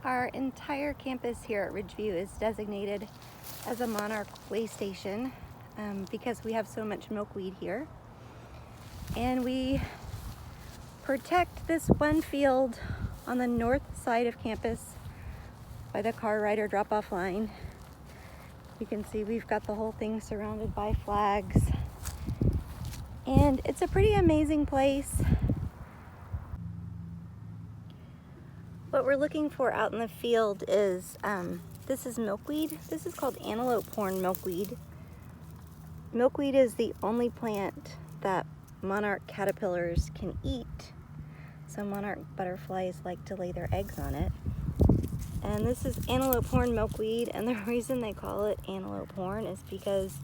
Our entire campus here at Ridgeview is designated as a Monarch way station because we have so much milkweed here. And we protect this one field on the north side of campus by the car rider drop-off line. You can see we've got the whole thing surrounded by flags. And it's a pretty amazing place. What we're looking for out in the field is, this is milkweed. This is called antelope horn milkweed. Milkweed is the only plant that monarch caterpillars can eat. So monarch butterflies like to lay their eggs on it. And this is antelope horn milkweed, and the reason they call it antelope horn is because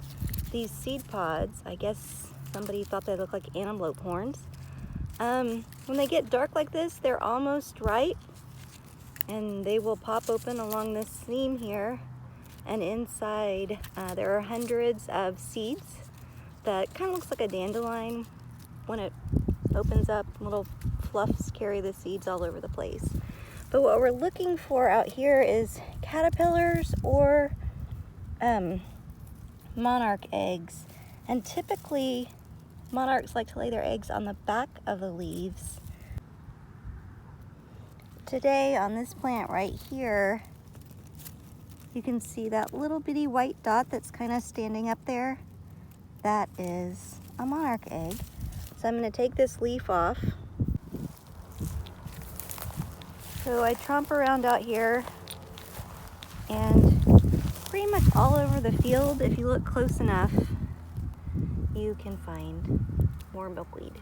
these seed pods, I guess somebody thought they looked like antelope horns. When they get dark like this, they're almost ripe, and they will pop open along this seam here, and inside there are hundreds of seeds that kind of looks like a dandelion. When it opens up, little fluffs carry the seeds all over the place. But what we're looking for out here is caterpillars or monarch eggs, and typically monarchs like to lay their eggs on the back of the leaves. Today on this plant right here, you can see that little bitty white dot that's kind of standing up there. That is a monarch egg. So I'm going to take this leaf off. So I tromp around out here, and pretty much all over the field, if you look close enough, you can find more milkweed.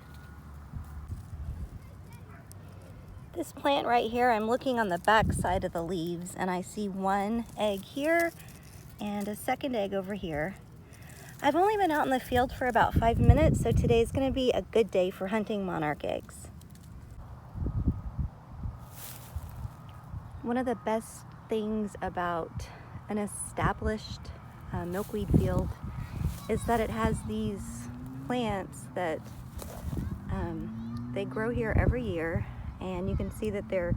This plant right here, I'm looking on the back side of the leaves, and I see one egg here and a second egg over here. I've only been out in the field for about 5 minutes, so today's going to be a good day for hunting monarch eggs. One of the best things about an established milkweed field is that it has these plants that they grow here every year. And you can see that they're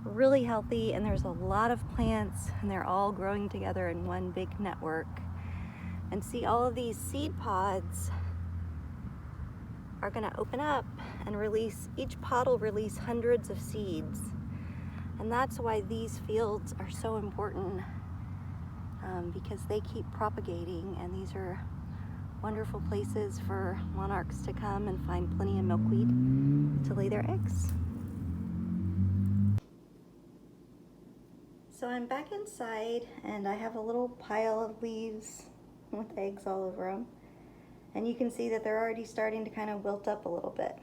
really healthy, and there's a lot of plants, and they're all growing together in one big network. And see, all of these seed pods are going to open up and release, each pod will release hundreds of seeds. And that's why these fields are so important, because they keep propagating, and these are wonderful places for monarchs to come and find plenty of milkweed to lay their eggs. So I'm back inside, and I have a little pile of leaves with eggs all over them. And you can see that they're already starting to kind of wilt up a little bit.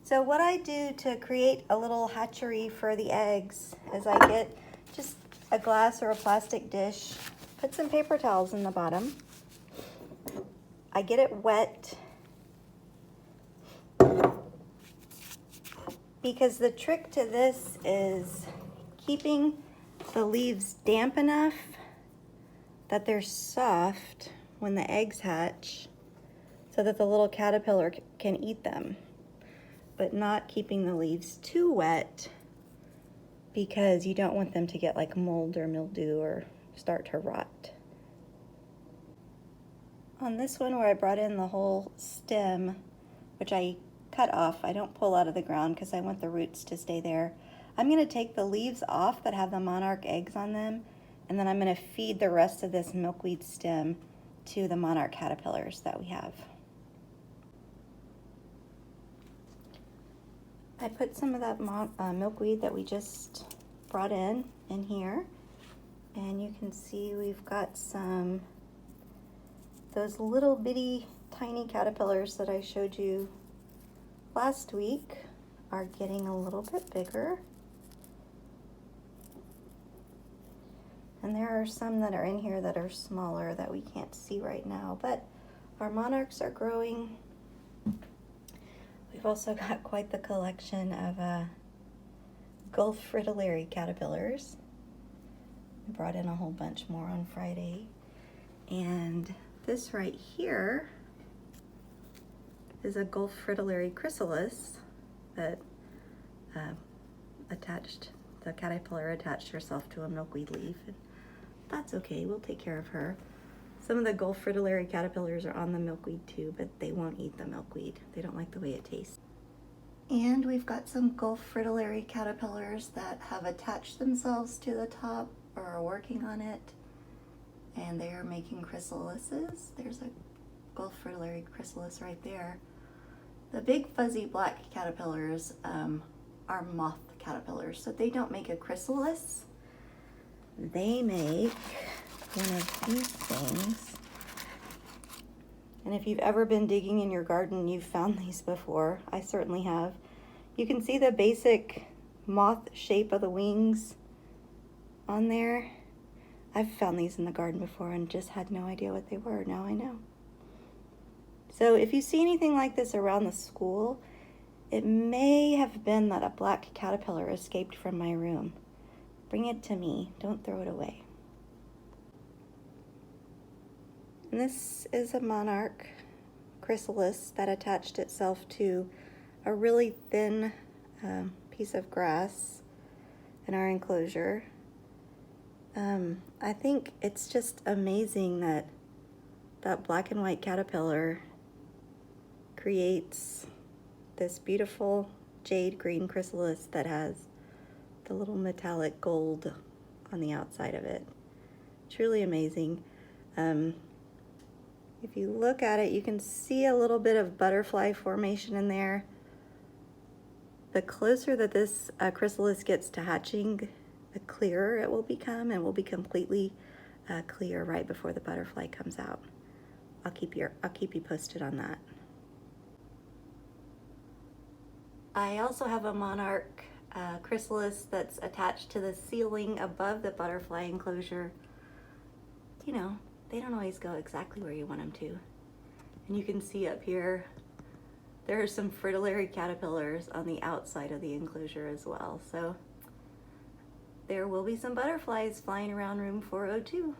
So what I do to create a little hatchery for the eggs is I get just a glass or a plastic dish, put some paper towels in the bottom. I get it wet, because the trick to this is keeping the leaves damp enough that they're soft when the eggs hatch, so that the little caterpillar can eat them, but not keeping the leaves too wet, because you don't want them to get like mold or mildew or start to rot. On this one where I brought in the whole stem, which I cut off, I don't pull out of the ground because I want the roots to stay there. I'm going to take the leaves off that have the monarch eggs on them, and then I'm going to feed the rest of this milkweed stem to the monarch caterpillars that we have. I put some of that milkweed that we just brought in here, and you can see we've got some, those little bitty tiny caterpillars that I showed you last week are getting a little bit bigger. And there are some that are in here that are smaller that we can't see right now, but our monarchs are growing. We've also got quite the collection of Gulf fritillary caterpillars. We brought in a whole bunch more on Friday. And this right here is a Gulf fritillary chrysalis that attached the caterpillar attached herself to a milkweed leaf. And that's okay, we'll take care of her. Some of the Gulf fritillary caterpillars are on the milkweed too, but they won't eat the milkweed. They don't like the way it tastes. And we've got some Gulf fritillary caterpillars that have attached themselves to the top or are working on it. And they are making chrysalises. There's a Gulf fritillary chrysalis right there. The big fuzzy black caterpillars are moth caterpillars, so they don't make a chrysalis. They make one of these things. And if you've ever been digging in your garden, you've found these before. I certainly have. You can see the basic moth shape of the wings on there. I've found these in the garden before and just had no idea what they were. Now I know. So if you see anything like this around the school, it may have been that a black caterpillar escaped from my room. Bring it to me. Don't throw it away. And this is a Monarch chrysalis that attached itself to a really thin piece of grass in our enclosure. I think it's just amazing that that black and white caterpillar creates this beautiful jade green chrysalis that has the little metallic gold on the outside of it. Truly amazing. If you look at it, you can see a little bit of butterfly formation in there. The closer that this chrysalis gets to hatching, the clearer it will become, and will be completely clear right before the butterfly comes out. I'll keep you posted on that. I also have a Monarch chrysalis that's attached to the ceiling above the butterfly enclosure. You know, they don't always go exactly where you want them to. And you can see up here, there are some fritillary caterpillars on the outside of the enclosure as well. So there will be some butterflies flying around room 402.